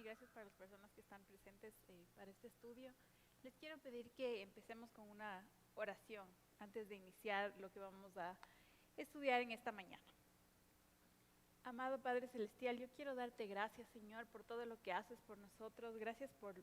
gracias para las personas que están presentes para este estudio. Les quiero pedir que empecemos con una oración antes de iniciar lo que vamos a estudiar en esta mañana. Amado Padre Celestial, yo quiero darte gracias, Señor, por todo lo que haces por nosotros. Gracias por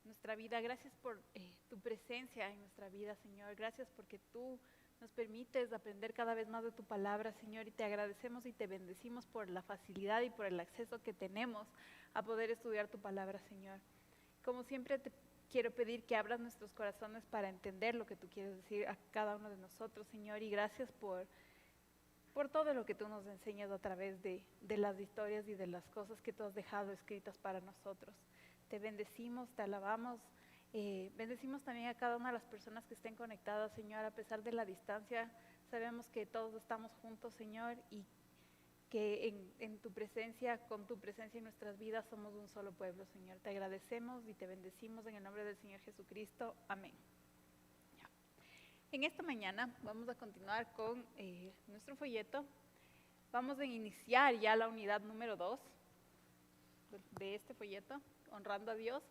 nuestra vida, gracias por tu presencia en nuestra vida, Señor. Gracias porque tú nos permites aprender cada vez más de tu palabra, Señor, y te agradecemos y te bendecimos por la facilidad y por el acceso que tenemos a poder estudiar tu palabra, Señor. Como siempre te quiero pedir que abras nuestros corazones para entender lo que tú quieres decir a cada uno de nosotros, Señor, y gracias por todo lo que tú nos enseñas a través de las historias y de las cosas que tú has dejado escritas para nosotros. Te bendecimos, te alabamos, bendecimos también a cada una de las personas que estén conectadas, Señor, a pesar de la distancia. Sabemos que todos estamos juntos, Señor, y que en tu presencia, con tu presencia en nuestras vidas, somos un solo pueblo, Señor. Te agradecemos y te bendecimos en el nombre del Señor Jesucristo. Amén. En esta mañana vamos a continuar con nuestro folleto. Vamos a iniciar ya la unidad número 2 de este folleto, Honrando a Dios.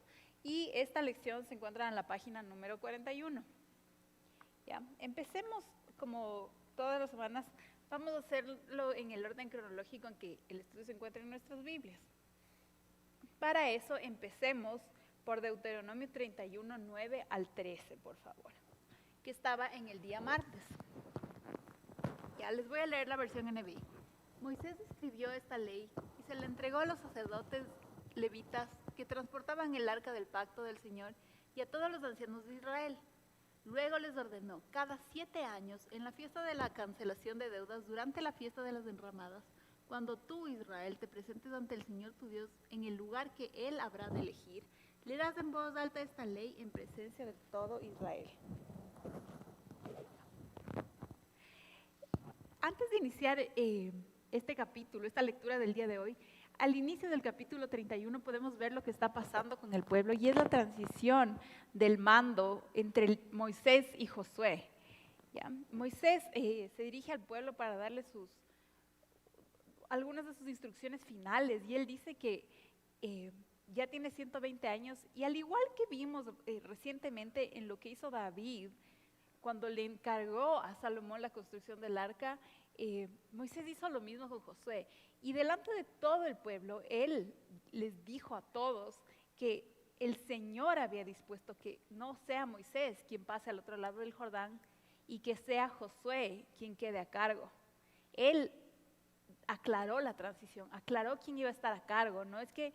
Y esta lección se encuentra en la página número 41. ¿Ya? Empecemos, como todas las semanas, vamos a hacerlo en el orden cronológico en que el estudio se encuentra en nuestras Biblias. Para eso, empecemos por Deuteronomio 31, 9 al 13, por favor, que estaba en el día martes. Ya les voy a leer la versión NBI. Moisés escribió esta ley y se la entregó a los sacerdotes levitas que transportaban el arca del pacto del Señor y a todos los ancianos de Israel. Luego les ordenó, cada 7 años, en la fiesta de la cancelación de deudas, durante la fiesta de las enramadas, cuando tú, Israel, te presentes ante el Señor tu Dios en el lugar que Él habrá de elegir, leerás en voz alta esta ley en presencia de todo Israel. Antes de iniciar este capítulo, esta lectura del día de hoy, al inicio del capítulo 31 podemos ver lo que está pasando con el pueblo y es la transición del mando entre Moisés y Josué. ¿Ya? Moisés se dirige al pueblo para darle algunas de sus instrucciones finales y él dice que ya tiene 120 años y al igual que vimos recientemente en lo que hizo David, cuando le encargó a Salomón la construcción del arca, Moisés hizo lo mismo con Josué. Y delante de todo el pueblo, él les dijo a todos que el Señor había dispuesto que no sea Moisés quien pase al otro lado del Jordán y que sea Josué quien quede a cargo. Él aclaró la transición, aclaró quién iba a estar a cargo. No es que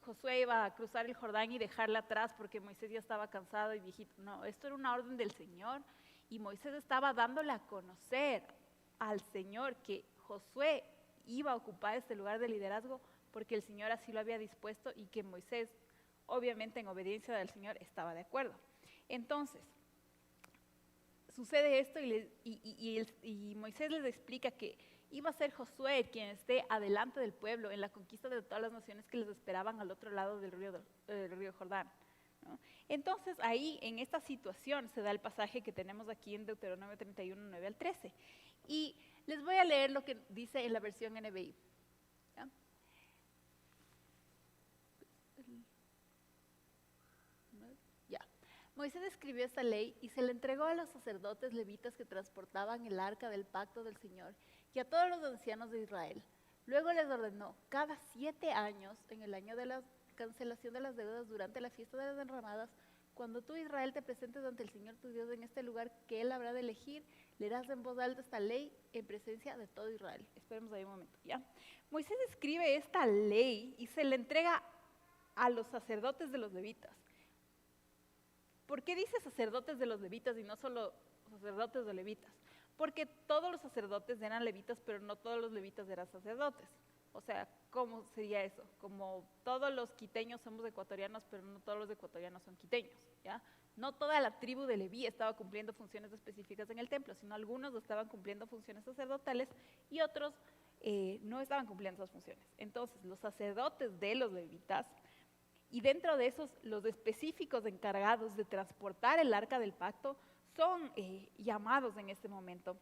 Josué iba a cruzar el Jordán y dejarla atrás porque Moisés ya estaba cansado y viejito. No, esto era una orden del Señor y Moisés estaba dándole a conocer al Señor que Josué iba a ocupar este lugar de liderazgo porque el Señor así lo había dispuesto y que Moisés, obviamente en obediencia del Señor, estaba de acuerdo. Entonces, sucede esto y Moisés les explica que iba a ser Josué quien esté adelante del pueblo en la conquista de todas las naciones que les esperaban al otro lado del río Jordán, ¿no? Entonces ahí en esta situación se da el pasaje que tenemos aquí en Deuteronomio 31, 9 al 13. Y les voy a leer lo que dice en la versión NBI. ¿Ya? Ya. Moisés escribió esta ley y se la entregó a los sacerdotes levitas que transportaban el arca del pacto del Señor y a todos los ancianos de Israel. Luego les ordenó, cada 7 años, en el año de la cancelación de las deudas durante la fiesta de las enramadas, cuando tú, Israel, te presentes ante el Señor tu Dios en este lugar que Él habrá de elegir, leerás en voz alta esta ley en presencia de todo Israel. Esperemos ahí un momento, ¿ya? Moisés escribe esta ley y se la entrega a los sacerdotes de los levitas. ¿Por qué dice sacerdotes de los levitas y no solo sacerdotes de levitas? Porque todos los sacerdotes eran levitas, pero no todos los levitas eran sacerdotes. O sea, ¿cómo sería eso? Como todos los quiteños somos ecuatorianos, pero no todos los ecuatorianos son quiteños, ¿ya? No toda la tribu de Leví estaba cumpliendo funciones específicas en el templo, sino algunos estaban cumpliendo funciones sacerdotales y otros no estaban cumpliendo esas funciones. Entonces, los sacerdotes de los levitas, y dentro de esos, los específicos encargados de transportar el arca del pacto, son llamados en este momento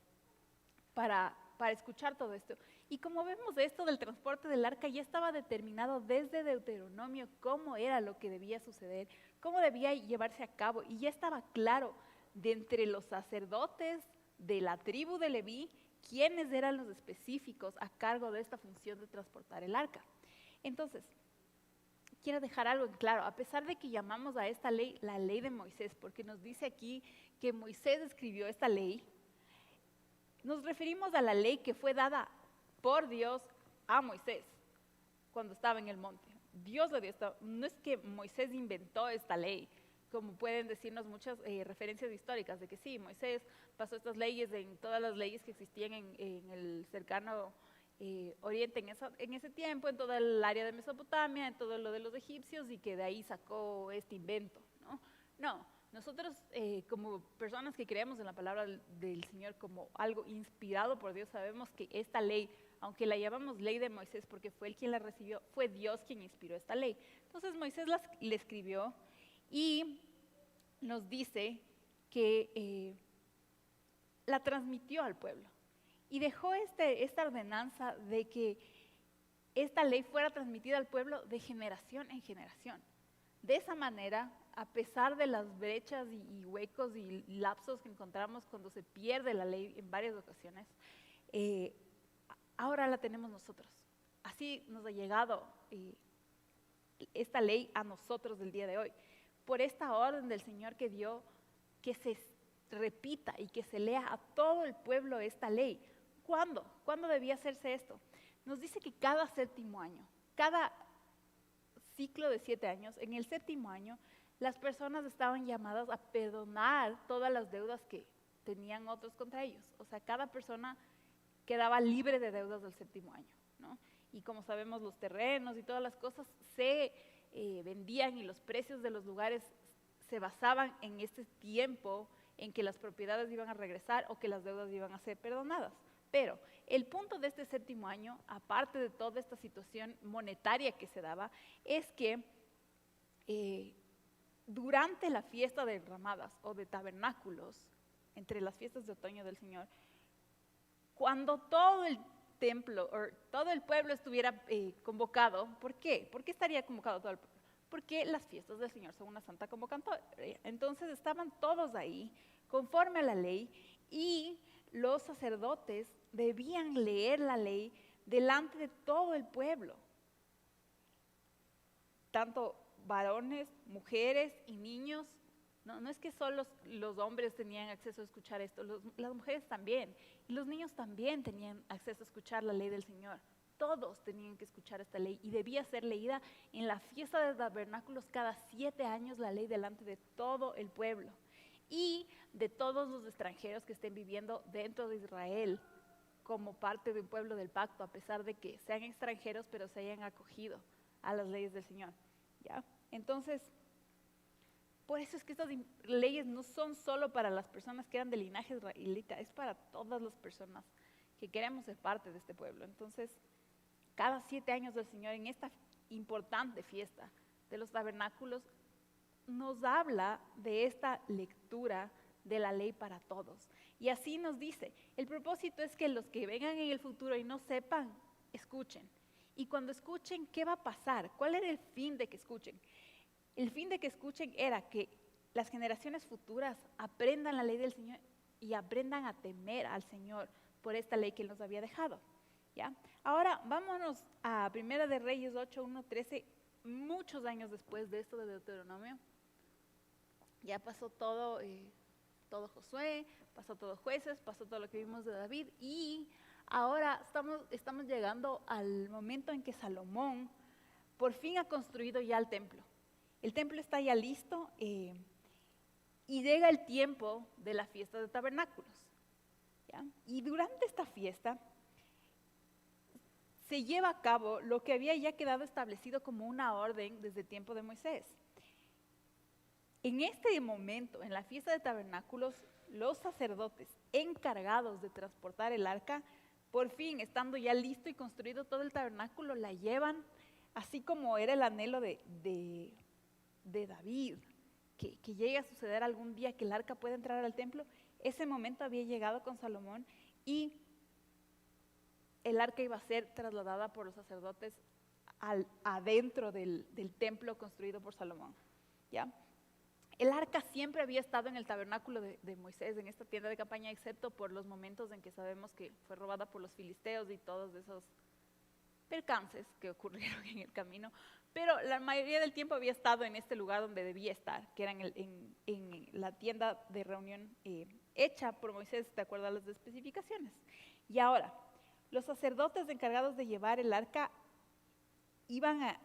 para escuchar todo esto. Y como vemos, esto del transporte del arca ya estaba determinado desde Deuteronomio cómo era lo que debía suceder, cómo debía llevarse a cabo, y ya estaba claro de entre los sacerdotes de la tribu de Leví quiénes eran los específicos a cargo de esta función de transportar el arca. Entonces, quiero dejar algo en claro, a pesar de que llamamos a esta ley la ley de Moisés, porque nos dice aquí que Moisés escribió esta ley, nos referimos a la ley que fue dada por Dios a Moisés cuando estaba en el monte. Dios le dio esta, no es que Moisés inventó esta ley, como pueden decirnos muchas referencias históricas, de que sí, Moisés pasó estas leyes en todas las leyes que existían en el cercano Oriente en ese tiempo, en toda el área de Mesopotamia, en todo lo de los egipcios, y que de ahí sacó este invento, ¿no? No, nosotros como personas que creemos en la palabra del Señor como algo inspirado por Dios, sabemos que esta ley, aunque la llamamos ley de Moisés porque fue él quien la recibió, fue Dios quien inspiró esta ley. Entonces Moisés le escribió y nos dice que la transmitió al pueblo y dejó esta ordenanza de que esta ley fuera transmitida al pueblo de generación en generación. De esa manera, a pesar de las brechas y huecos y lapsos que encontramos cuando se pierde la ley en varias ocasiones, ahora la tenemos nosotros. Así nos ha llegado esta ley a nosotros del día de hoy. Por esta orden del Señor que dio, que se repita y que se lea a todo el pueblo esta ley. ¿Cuándo? ¿Cuándo debía hacerse esto? Nos dice que cada séptimo año, cada ciclo de 7 años, en el séptimo año, las personas estaban llamadas a perdonar todas las deudas que tenían otros contra ellos. O sea, cada persona quedaba libre de deudas del séptimo año, ¿no? Y como sabemos, los terrenos y todas las cosas se vendían y los precios de los lugares se basaban en este tiempo en que las propiedades iban a regresar o que las deudas iban a ser perdonadas. Pero el punto de este séptimo año, aparte de toda esta situación monetaria que se daba, es que durante la fiesta de enramadas o de tabernáculos, entre las fiestas de otoño del Señor, cuando todo el templo o todo el pueblo estuviera convocado, ¿por qué? ¿Por qué estaría convocado todo el pueblo? Porque las fiestas del Señor son una santa convocatoria. Entonces estaban todos ahí, conforme a la ley, y los sacerdotes debían leer la ley delante de todo el pueblo. Tanto varones, mujeres y niños. No es que solo los hombres tenían acceso a escuchar esto, las mujeres también, y los niños también tenían acceso a escuchar la ley del Señor. Todos tenían que escuchar esta ley y debía ser leída en la fiesta de tabernáculos cada 7 años, la ley delante de todo el pueblo y de todos los extranjeros que estén viviendo dentro de Israel como parte de un pueblo del pacto, a pesar de que sean extranjeros pero se hayan acogido a las leyes del Señor, ¿ya? Entonces, por eso es que estas leyes no son solo para las personas que eran del linaje israelita, es para todas las personas que queremos ser parte de este pueblo. Entonces, cada 7 años del Señor, en esta importante fiesta de los tabernáculos, nos habla de esta lectura de la ley para todos. Y así nos dice, el propósito es que los que vengan en el futuro y no sepan, escuchen. Y cuando escuchen, ¿qué va a pasar? ¿Cuál era el fin de que escuchen? El fin de que escuchen era que las generaciones futuras aprendan la ley del Señor y aprendan a temer al Señor por esta ley que Él nos había dejado, ¿ya? Ahora vámonos a Primera de Reyes 8, 1, 13, muchos años después de esto de Deuteronomio. Ya pasó todo Josué, pasó todo Jueces, pasó todo lo que vimos de David, y ahora estamos llegando al momento en que Salomón por fin ha construido ya el templo. El templo está ya listo y llega el tiempo de la fiesta de tabernáculos, ¿ya? Y durante esta fiesta se lleva a cabo lo que había ya quedado establecido como una orden desde el tiempo de Moisés. En este momento, en la fiesta de tabernáculos, los sacerdotes encargados de transportar el arca, por fin, estando ya listo y construido todo el tabernáculo, la llevan, así como era el anhelo de David, que llegue a suceder algún día que el arca pueda entrar al templo. Ese momento había llegado con Salomón y el arca iba a ser trasladada por los sacerdotes adentro del templo construido por Salomón, ¿ya? El arca siempre había estado en el tabernáculo de Moisés, en esta tienda de campaña, excepto por los momentos en que sabemos que fue robada por los filisteos y todos esos percances que ocurrieron en el camino, pero la mayoría del tiempo había estado en este lugar donde debía estar, que era en la tienda de reunión hecha por Moisés de acuerdo a las especificaciones. Y ahora, los sacerdotes encargados de llevar el arca iban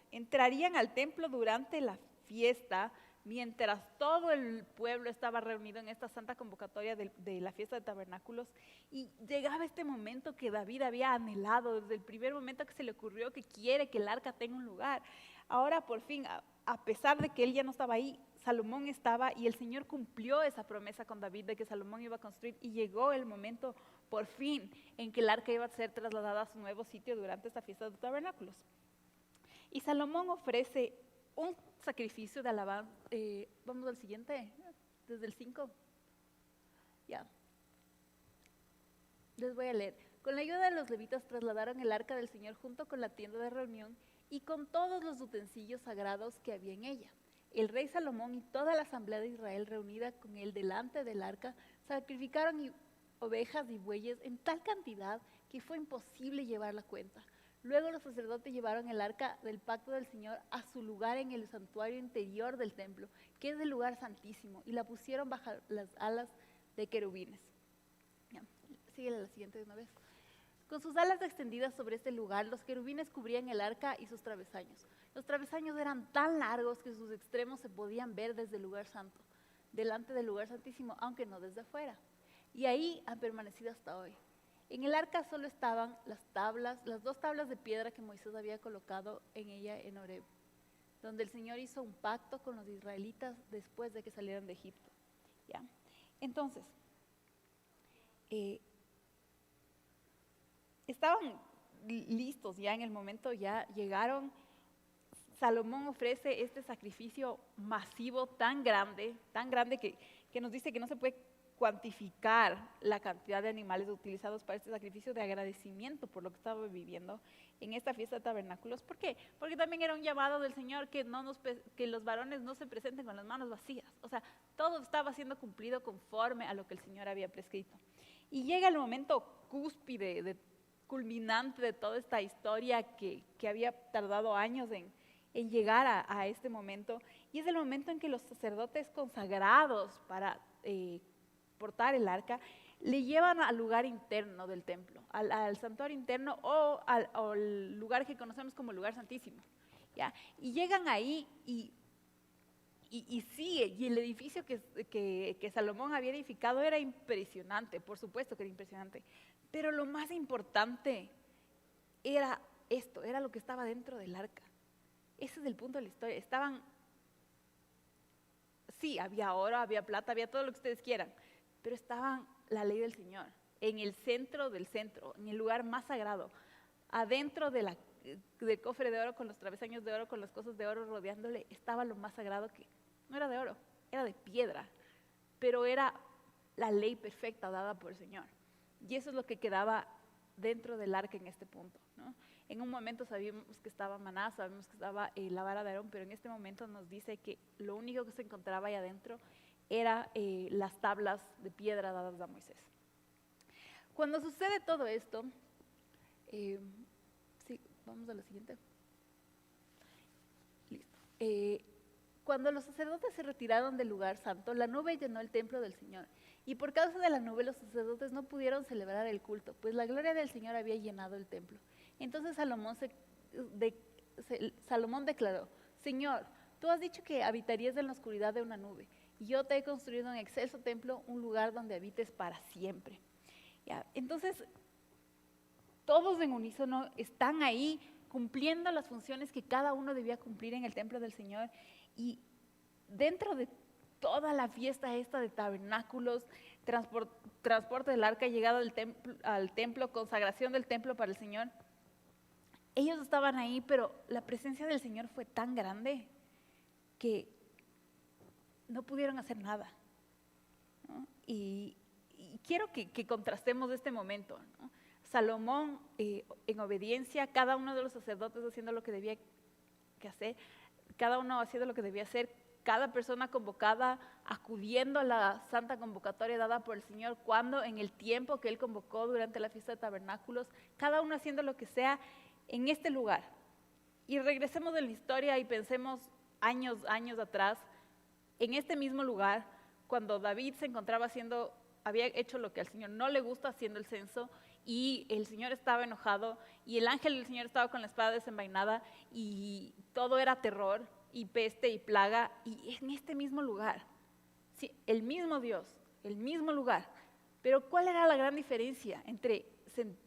entrarían al templo durante la fiesta, mientras todo el pueblo estaba reunido en esta santa convocatoria de la fiesta de tabernáculos, y llegaba este momento que David había anhelado desde el primer momento que se le ocurrió que quiere que el arca tenga un lugar. Ahora por fin, a pesar de que él ya no estaba ahí, Salomón estaba, y el Señor cumplió esa promesa con David de que Salomón iba a construir, y llegó el momento por fin en que el arca iba a ser trasladada a su nuevo sitio durante esta fiesta de tabernáculos. Y Salomón ofrece un sacrificio de alabanza. Vamos al siguiente, desde el 5. Ya. Les voy a leer. Con la ayuda de los levitas trasladaron el arca del Señor junto con la tienda de reunión y con todos los utensilios sagrados que había en ella. El rey Salomón y toda la asamblea de Israel reunida con él delante del arca sacrificaron ovejas y bueyes en tal cantidad que fue imposible llevar la cuenta. Luego los sacerdotes llevaron el arca del pacto del Señor a su lugar en el santuario interior del templo, que es el lugar santísimo, y la pusieron bajo las alas de querubines. Síguele la siguiente de una vez. Con sus alas extendidas sobre este lugar, los querubines cubrían el arca y sus travesaños. Los travesaños eran tan largos que sus extremos se podían ver desde el lugar santo, delante del lugar santísimo, aunque no desde afuera. Y ahí han permanecido hasta hoy. En el arca solo estaban las 2 tablas de piedra que Moisés había colocado en ella en Horeb, donde el Señor hizo un pacto con los israelitas después de que salieran de Egipto. ¿Ya? Entonces, estaban listos ya en el momento, ya llegaron. Salomón ofrece este sacrificio masivo tan grande que nos dice que no se puede cuantificar la cantidad de animales utilizados para este sacrificio de agradecimiento por lo que estaba viviendo en esta fiesta de tabernáculos. ¿Por qué? Porque también era un llamado del Señor que los varones no se presenten con las manos vacías. O sea, todo estaba siendo cumplido conforme a lo que el Señor había prescrito. Y llega el momento cúspide, culminante de toda esta historia que había tardado años en llegar a este momento, y es el momento en que los sacerdotes consagrados para portar el arca le llevan al lugar interno del templo, al santuario interno o al lugar que conocemos como lugar santísimo, ¿ya? Y llegan ahí y el edificio que Salomón había edificado era impresionante, por supuesto que era impresionante, pero lo más importante era esto, era lo que estaba dentro del arca. Ese es el punto de la historia. Había oro, había plata, había todo lo que ustedes quieran, pero estaban la ley del Señor, en el centro del centro, en el lugar más sagrado, adentro del cofre de oro, con los travesaños de oro, con las cosas de oro rodeándole, estaba lo más sagrado, que no era de oro, era de piedra, pero era la ley perfecta dada por el Señor. Y eso es lo que quedaba dentro del arca en este punto, ¿no? En un momento sabíamos que estaba maná, sabíamos que estaba la vara de Aarón, pero en este momento nos dice que lo único que se encontraba ahí adentro era las tablas de piedra dadas a Moisés. Cuando sucede todo esto, vamos a la siguiente. Listo. Cuando los sacerdotes se retiraron del lugar santo, la nube llenó el templo del Señor. Y por causa de la nube los sacerdotes no pudieron celebrar el culto, pues la gloria del Señor había llenado el templo. Entonces Salomón declaró: Señor, tú has dicho que habitarías en la oscuridad de una nube, y yo te he construido un excelso templo, un lugar donde habites para siempre. ¿Ya? Entonces, todos en unísono están ahí cumpliendo las funciones que cada uno debía cumplir en el templo del Señor, y dentro de toda la fiesta esta de tabernáculos, transporte del arca, llegada al templo, consagración del templo para el Señor, ellos estaban ahí, pero la presencia del Señor fue tan grande que no pudieron hacer nada, ¿no? Y quiero que contrastemos este momento, ¿no? Salomón, en obediencia, cada uno de los sacerdotes haciendo lo que debía que hacer, cada uno haciendo lo que debía hacer, cada persona convocada acudiendo a la santa convocatoria dada por el Señor, cuando en el tiempo que Él convocó durante la fiesta de tabernáculos, cada uno haciendo lo que sea en este lugar. Y regresemos en la historia y pensemos años atrás, en este mismo lugar, cuando David se encontraba había hecho lo que al Señor no le gusta, haciendo el censo, y el Señor estaba enojado, y el ángel del Señor estaba con la espada desenvainada, y todo era terror, y peste, y plaga, y en este mismo lugar, sí, el mismo Dios, el mismo lugar. Pero ¿cuál era la gran diferencia entre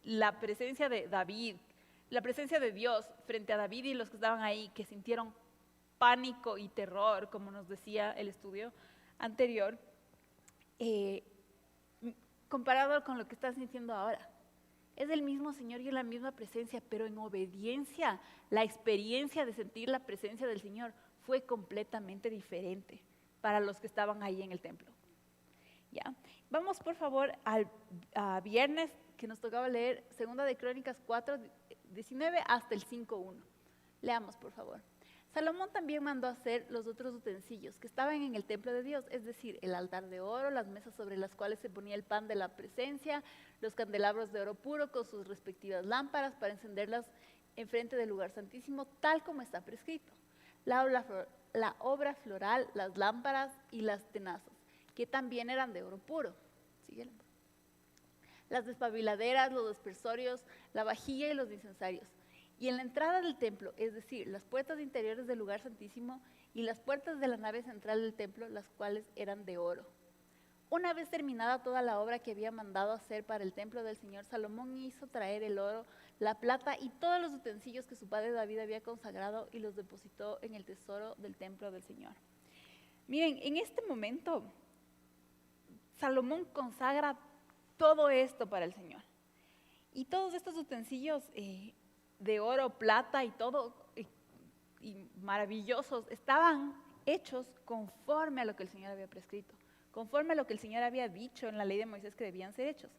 la presencia de David, la presencia de Dios frente a David y los que estaban ahí, que sintieron pánico y terror, como nos decía el estudio anterior, comparado con lo que están sintiendo ahora? Es el mismo Señor y la misma presencia, pero en obediencia, la experiencia de sentir la presencia del Señor fue completamente diferente para los que estaban ahí en el templo. ¿Ya? Vamos por favor a viernes, que nos tocaba leer 2 de Crónicas 4, 19 hasta el 5:1. Leamos por favor. Salomón también mandó hacer los otros utensilios que estaban en el templo de Dios, es decir, el altar de oro, las mesas sobre las cuales se ponía el pan de la presencia, los candelabros de oro puro con sus respectivas lámparas para encenderlas enfrente del lugar santísimo, tal como está prescrito. La obra floral, las lámparas y las tenazas, que también eran de oro puro. Síguelo. Las despabiladeras, los aspersorios, la vajilla y los incensarios. Y en la entrada del templo, es decir, las puertas interiores del lugar santísimo y las puertas de la nave central del templo, las cuales eran de oro. Una vez terminada toda la obra que había mandado hacer para el templo del Señor, Salomón hizo traer el oro, la plata y todos los utensilios que su padre David había consagrado y los depositó en el tesoro del templo del Señor. Miren, en este momento, Salomón consagra todo esto para el Señor. Y todos estos utensilios de oro, plata y todo, y maravillosos, estaban hechos conforme a lo que el Señor había prescrito, conforme a lo que el Señor había dicho en la ley de Moisés que debían ser hechos.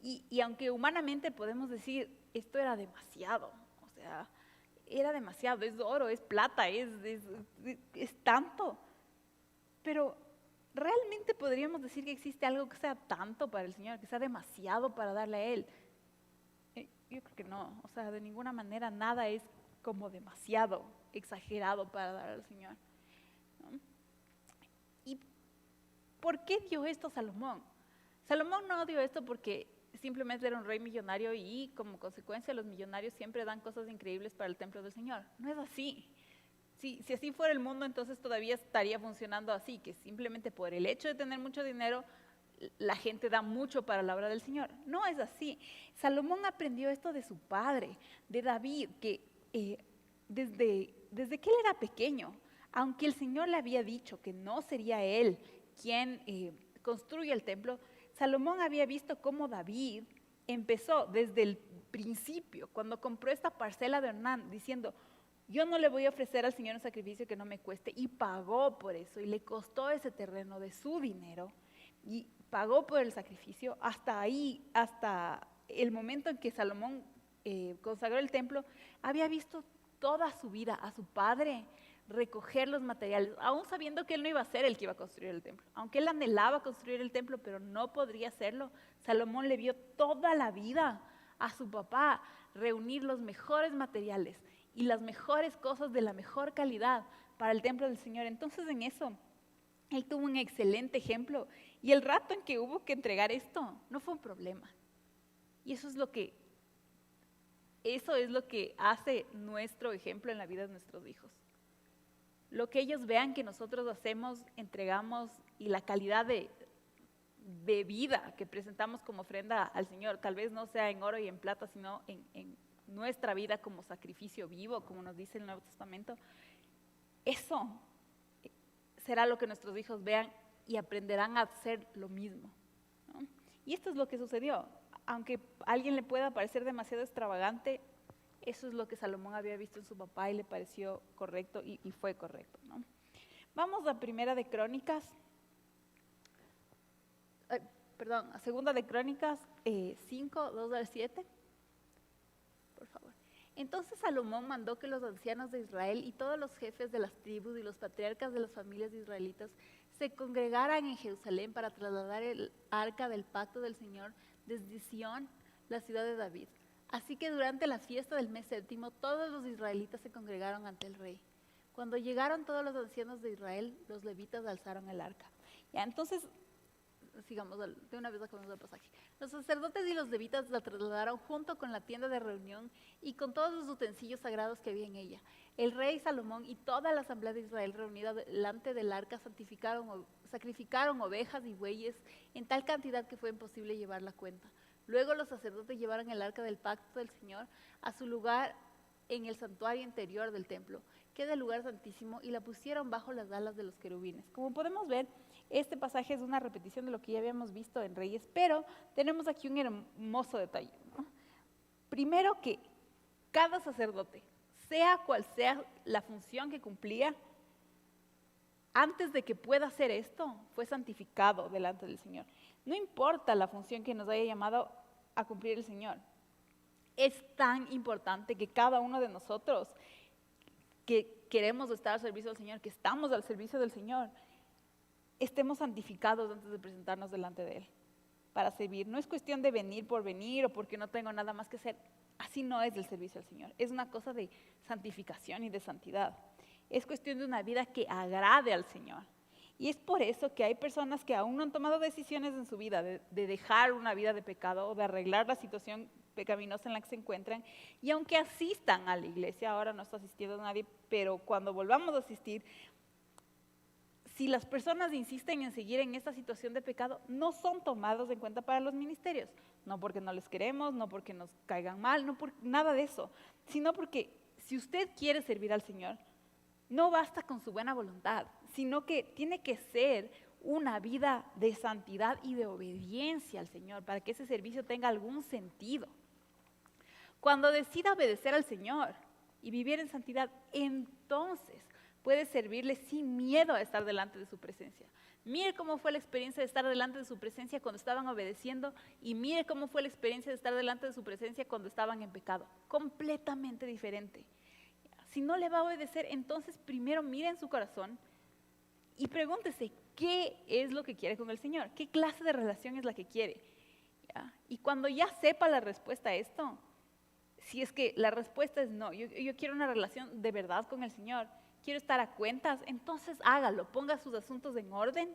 Y aunque humanamente podemos decir, esto era demasiado, o sea, era demasiado, es oro, es plata, es tanto, pero ¿realmente podríamos decir que existe algo que sea tanto para el Señor, que sea demasiado para darle a Él? Yo creo que no, o sea, de ninguna manera nada es como demasiado exagerado para dar al Señor, ¿no? ¿Y por qué dio esto Salomón? Salomón no dio esto porque simplemente era un rey millonario y como consecuencia los millonarios siempre dan cosas increíbles para el templo del Señor. No es así. Si así fuera el mundo, entonces todavía estaría funcionando así, que simplemente por el hecho de tener mucho dinero, la gente da mucho para la obra del Señor. No es así. Salomón aprendió esto de su padre, de David, que desde que él era pequeño, aunque el Señor le había dicho que no sería él quien construye el templo, Salomón había visto cómo David empezó desde el principio, cuando compró esta parcela de Ornán, diciendo, yo no le voy a ofrecer al Señor un sacrificio que no me cueste, y pagó por eso, y le costó ese terreno de su dinero, y pagó por el sacrificio. Hasta ahí, hasta el momento en que Salomón consagró el templo, había visto toda su vida a su padre recoger los materiales, aún sabiendo que él no iba a ser el que iba a construir el templo. Aunque él anhelaba construir el templo, pero no podría hacerlo, Salomón le vio toda la vida a su papá reunir los mejores materiales y las mejores cosas de la mejor calidad para el templo del Señor. Entonces en eso, él tuvo un excelente ejemplo. Y el rato en que hubo que entregar esto, no fue un problema. Y eso es lo que hace nuestro ejemplo en la vida de nuestros hijos. Lo que ellos vean que nosotros hacemos, entregamos, y la calidad de vida que presentamos como ofrenda al Señor, tal vez no sea en oro y en plata, sino en nuestra vida como sacrificio vivo, como nos dice el Nuevo Testamento, eso será lo que nuestros hijos vean y aprenderán a hacer lo mismo, ¿no? Y esto es lo que sucedió. Aunque a alguien le pueda parecer demasiado extravagante, eso es lo que Salomón había visto en su papá y le pareció correcto y fue correcto, ¿no? Vamos a Segunda de Crónicas 5, 2 al 7. Entonces Salomón mandó que los ancianos de Israel y todos los jefes de las tribus y los patriarcas de las familias israelitas se congregaran en Jerusalén para trasladar el arca del pacto del Señor desde Sión, la ciudad de David. Así que durante la fiesta del mes séptimo, todos los israelitas se congregaron ante el rey. Cuando llegaron todos los ancianos de Israel, los levitas alzaron el arca. Ya, entonces, sigamos de una vez acabamos el pasaje. Los sacerdotes y los levitas la trasladaron junto con la tienda de reunión y con todos los utensilios sagrados que había en ella. El rey Salomón y toda la asamblea de Israel reunida delante del arca sacrificaron ovejas y bueyes en tal cantidad que fue imposible llevar la cuenta. Luego los sacerdotes llevaron el arca del pacto del Señor a su lugar en el santuario interior del templo, que es el lugar santísimo, y la pusieron bajo las alas de los querubines. Como podemos ver, este pasaje es una repetición de lo que ya habíamos visto en Reyes, pero tenemos aquí un hermoso detalle, ¿no? Primero, que cada sacerdote, sea cual sea la función que cumplía, antes de que pueda hacer esto, fue santificado delante del Señor. No importa la función que nos haya llamado a cumplir el Señor. Es tan importante que cada uno de nosotros que queremos estar al servicio del Señor, que estamos al servicio del Señor, estemos santificados antes de presentarnos delante de Él para servir. No es cuestión de venir por venir o porque no tengo nada más que hacer. Así no es el servicio al Señor. Es una cosa de santificación y de santidad. Es cuestión de una vida que agrade al Señor. Y es por eso que hay personas que aún no han tomado decisiones en su vida de dejar una vida de pecado o de arreglar la situación pecaminosa en la que se encuentran, y aunque asistan a la iglesia, ahora no está asistiendo nadie, pero cuando volvamos a asistir, si las personas insisten en seguir en esta situación de pecado, no son tomados en cuenta para los ministerios, no porque no les queremos, no porque nos caigan mal, no por nada de eso, sino porque si usted quiere servir al Señor, no basta con su buena voluntad, sino que tiene que ser una vida de santidad y de obediencia al Señor para que ese servicio tenga algún sentido. Cuando decida obedecer al Señor y vivir en santidad, entonces puede servirle sin miedo a estar delante de su presencia. Mire cómo fue la experiencia de estar delante de su presencia cuando estaban obedeciendo, y mire cómo fue la experiencia de estar delante de su presencia cuando estaban en pecado. Completamente diferente. Si no le va a obedecer, entonces primero mire en su corazón y pregúntese qué es lo que quiere con el Señor, qué clase de relación es la que quiere. ¿Ya? Y cuando ya sepa la respuesta a esto, si es que la respuesta es no, yo quiero una relación de verdad con el Señor, quiero estar a cuentas, entonces hágalo, ponga sus asuntos en orden,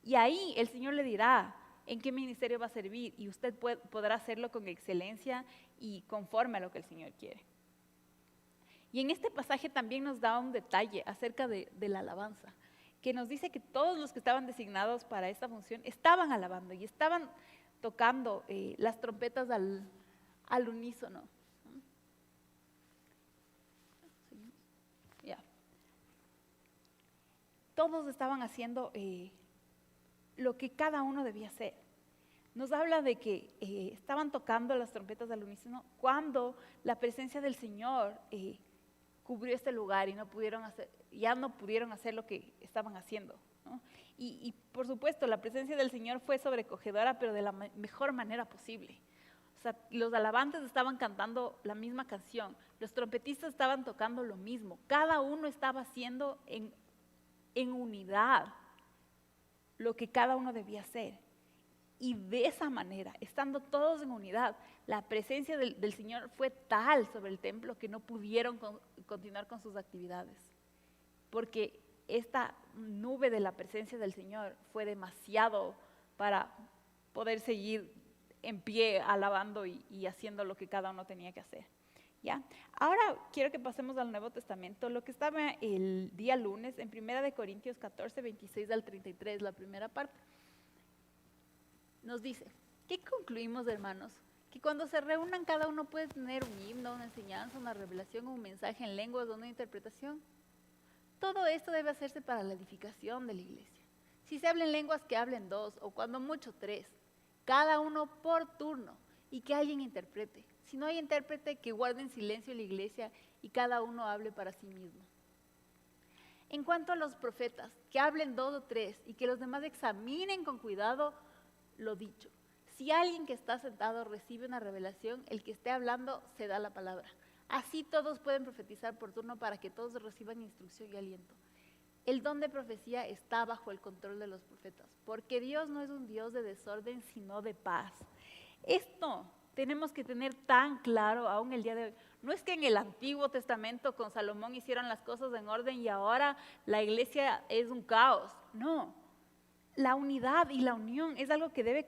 y ahí el Señor le dirá en qué ministerio va a servir, y usted podrá hacerlo con excelencia y conforme a lo que el Señor quiere. Y en este pasaje también nos da un detalle acerca de la alabanza, que nos dice que todos los que estaban designados para esta función estaban alabando y estaban tocando las trompetas al unísono. Todos estaban haciendo lo que cada uno debía hacer. Nos habla de que estaban tocando las trompetas al unísono cuando la presencia del Señor cubrió este lugar y ya no pudieron hacer lo que estaban haciendo, ¿no? Y por supuesto, la presencia del Señor fue sobrecogedora, pero de la mejor manera posible. O sea, los alabantes estaban cantando la misma canción, los trompetistas estaban tocando lo mismo, cada uno estaba haciendo en unidad lo que cada uno debía hacer. Y de esa manera, estando todos en unidad, la presencia del Señor fue tal sobre el templo que no pudieron continuar con sus actividades, porque esta nube de la presencia del Señor fue demasiado para poder seguir en pie alabando y haciendo lo que cada uno tenía que hacer. ¿Ya? Ahora quiero que pasemos al Nuevo Testamento, lo que estaba el día lunes en 1 Corintios 14, 26 al 33, la primera parte. Nos dice, ¿qué concluimos, hermanos? Que cuando se reúnan cada uno puede tener un himno, una enseñanza, una revelación, un mensaje en lenguas o una interpretación. Todo esto debe hacerse para la edificación de la iglesia. Si se hablan lenguas, que hablen 2 o cuando mucho 3, cada uno por turno, y que alguien interprete. Si no hay intérprete, que guarden silencio en la iglesia y cada uno hable para sí mismo. En cuanto a los profetas, que hablen 2 o 3 y que los demás examinen con cuidado lo dicho. Si alguien que está sentado recibe una revelación, el que esté hablando se da la palabra. Así todos pueden profetizar por turno para que todos reciban instrucción y aliento. El don de profecía está bajo el control de los profetas, porque Dios no es un Dios de desorden, sino de paz. Esto tenemos que tener tan claro aún el día de hoy. No es que en el Antiguo Testamento con Salomón hicieron las cosas en orden y ahora la iglesia es un caos. No, la unidad y la unión es algo que debe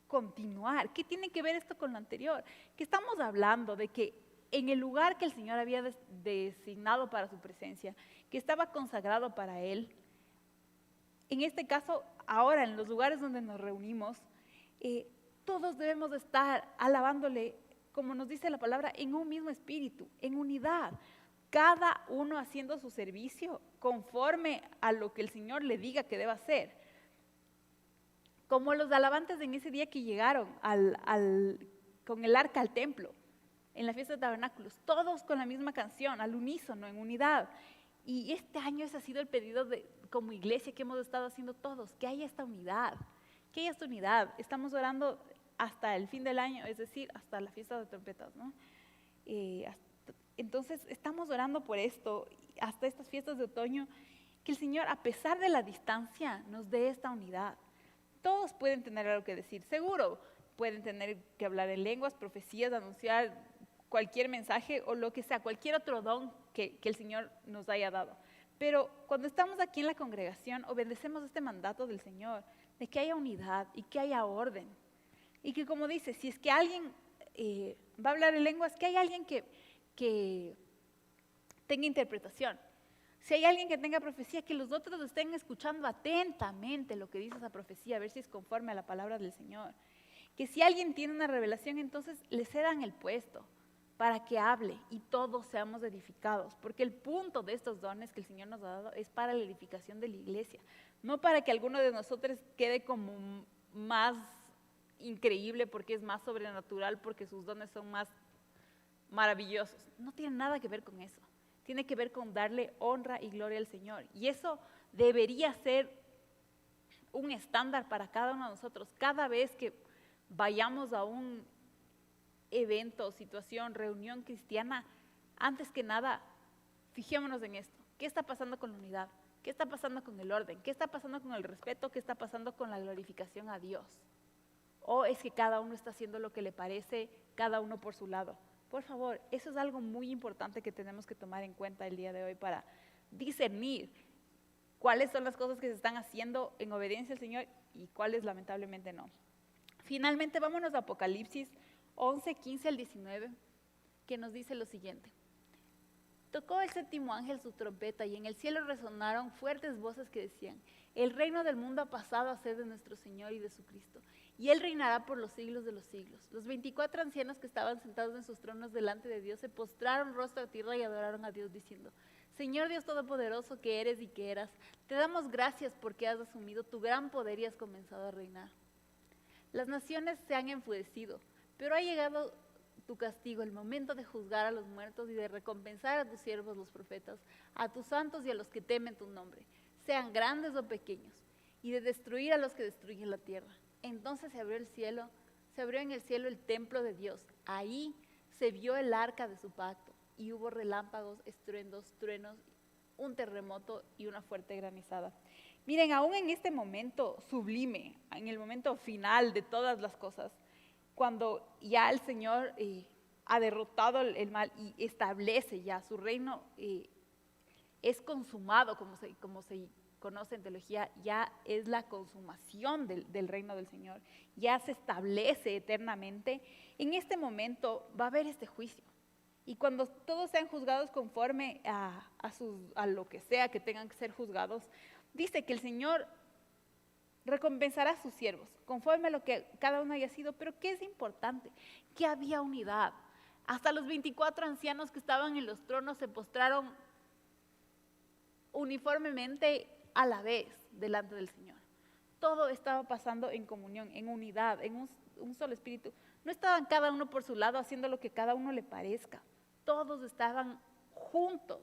continuar. ¿Qué tiene que ver esto con lo anterior? Que estamos hablando de que en el lugar que el Señor había designado para su presencia, que estaba consagrado para Él, en este caso, ahora en los lugares donde nos reunimos, todos debemos estar alabándole, como nos dice la palabra, en un mismo espíritu, en unidad, cada uno haciendo su servicio conforme a lo que el Señor le diga que deba hacer. Como los alabantes en ese día que llegaron con el arca al templo, en la fiesta de tabernáculos, todos con la misma canción, al unísono, en unidad. Y este año ese ha sido el pedido como iglesia que hemos estado haciendo todos, que haya esta unidad, que haya esta unidad. Estamos orando hasta el fin del año, es decir, hasta la fiesta de trompetas, ¿no? Entonces estamos orando por esto, hasta estas fiestas de otoño, que el Señor, a pesar de la distancia, nos dé esta unidad. Todos pueden tener algo que decir, seguro, pueden tener que hablar en lenguas, profecías, anunciar cualquier mensaje o lo que sea, cualquier otro don que el Señor nos haya dado. Pero cuando estamos aquí en la congregación, obedecemos este mandato del Señor, de que haya unidad y que haya orden. Y que, como dice, si es que alguien va a hablar en lenguas, que haya alguien que tenga interpretación. Si hay alguien que tenga profecía, que los otros estén escuchando atentamente lo que dice esa profecía, a ver si es conforme a la palabra del Señor. Que si alguien tiene una revelación, entonces le cedan el puesto para que hable y todos seamos edificados. Porque el punto de estos dones que el Señor nos ha dado es para la edificación de la iglesia, no para que alguno de nosotros quede como más increíble porque es más sobrenatural, porque sus dones son más maravillosos. No tiene nada que ver con eso. Tiene que ver con darle honra y gloria al Señor. Y eso debería ser un estándar para cada uno de nosotros. Cada vez que vayamos a un evento, situación, reunión cristiana, antes que nada, fijémonos en esto. ¿Qué está pasando con la unidad? ¿Qué está pasando con el orden? ¿Qué está pasando con el respeto? ¿Qué está pasando con la glorificación a Dios? ¿O es que cada uno está haciendo lo que le parece, cada uno por su lado? Por favor, eso es algo muy importante que tenemos que tomar en cuenta el día de hoy para discernir cuáles son las cosas que se están haciendo en obediencia al Señor y cuáles lamentablemente no. Finalmente, vámonos a Apocalipsis 11, 15 al 19, que nos dice lo siguiente. Tocó el séptimo ángel su trompeta y en el cielo resonaron fuertes voces que decían: el reino del mundo ha pasado a ser de nuestro Señor y de su Cristo, y Él reinará por los siglos de los siglos. Los 24 ancianos que estaban sentados en sus tronos delante de Dios se postraron rostro a tierra y adoraron a Dios diciendo: Señor Dios Todopoderoso que eres y que eras, te damos gracias porque has asumido tu gran poder y has comenzado a reinar. Las naciones se han enfurecido, pero ha llegado tu castigo, el momento de juzgar a los muertos y de recompensar a tus siervos los profetas, a tus santos y a los que temen tu nombre, sean grandes o pequeños, y de destruir a los que destruyen la tierra. Entonces se abrió en el cielo el templo de Dios. Ahí se vio el arca de su pacto, y hubo relámpagos, estruendos, truenos, un terremoto y una fuerte granizada. Miren, aún en este momento sublime, en el momento final de todas las cosas, cuando ya el Señor ha derrotado el mal y establece ya su reino, es consumado, como se conoce en teología, ya es la consumación del reino del Señor, ya se establece eternamente. En este momento va a haber este juicio. Y cuando todos sean juzgados conforme a lo que sea que tengan que ser juzgados, dice que el Señor recompensará a sus siervos, conforme a lo que cada uno haya sido. Pero ¿qué es importante? Que había unidad. Hasta los 24 ancianos que estaban en los tronos se postraron uniformemente a la vez delante del Señor. Todo estaba pasando en comunión, en unidad, en un solo espíritu. No estaban cada uno por su lado haciendo lo que cada uno le parezca. Todos estaban juntos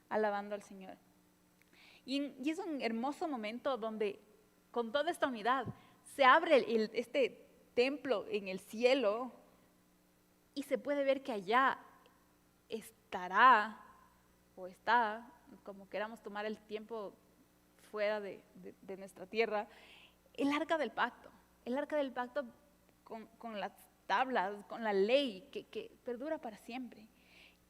alabando al Señor. Y es un hermoso momento donde con toda esta unidad se abre este templo en el cielo y se puede ver que allá estará o está, como queramos tomar el tiempo fuera de nuestra tierra, el arca del pacto. El arca del pacto con las tablas, con la ley que perdura para siempre.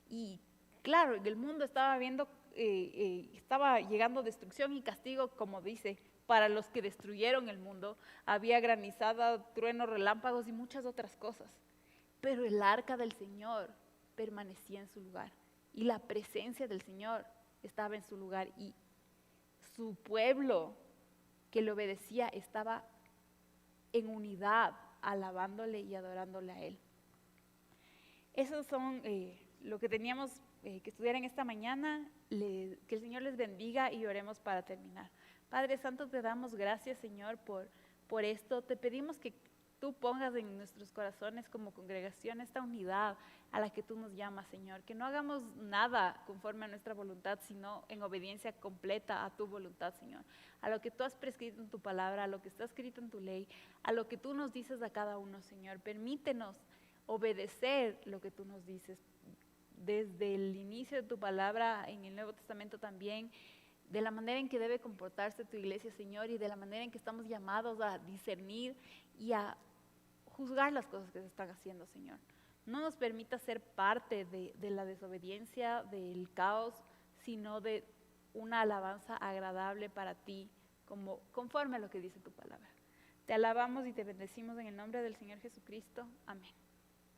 Y claro, el mundo estaba viendo, estaba llegando destrucción y castigo, como dice, para los que destruyeron el mundo. Había granizada, truenos, relámpagos y muchas otras cosas. Pero el arca del Señor permanecía en su lugar. Y la presencia del Señor estaba en su lugar. Y su pueblo que le obedecía estaba en unidad, alabándole y adorándole a Él. Esos son lo que teníamos que estudiar en esta mañana. Que el Señor les bendiga y oremos para terminar. Padre Santo, te damos gracias, Señor, por esto. Te pedimos que tú pongas en nuestros corazones como congregación esta unidad a la que tú nos llamas, Señor. Que no hagamos nada conforme a nuestra voluntad, sino en obediencia completa a tu voluntad, Señor. A lo que tú has prescrito en tu palabra, a lo que está escrito en tu ley, a lo que tú nos dices a cada uno, Señor. Permítenos obedecer lo que tú nos dices. Desde el inicio de tu palabra en el Nuevo Testamento también, de la manera en que debe comportarse tu iglesia, Señor, y de la manera en que estamos llamados a discernir y a juzgar las cosas que se están haciendo, Señor. No nos permita ser parte de la desobediencia, del caos, sino de una alabanza agradable para ti, conforme a lo que dice tu palabra. Te alabamos y te bendecimos en el nombre del Señor Jesucristo. Amén.